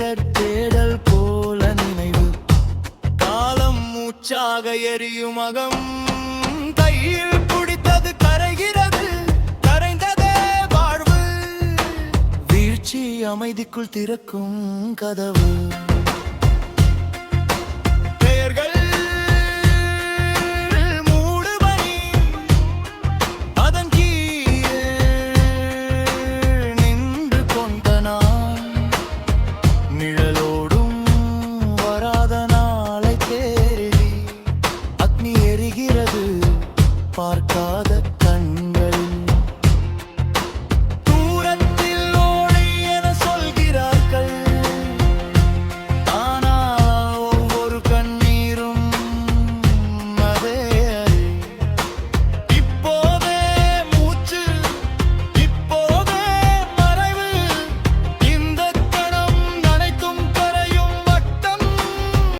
பெயர் தேடல் போல நினைவு காலம் மூச்சாக எரியும் அகம் கையில் பிடித்தது கரைகிறது கரைந்ததே வாழ்வு வீழ்ச்சி அமைதிக்குள் திறக்கும் கதவு நிழலோ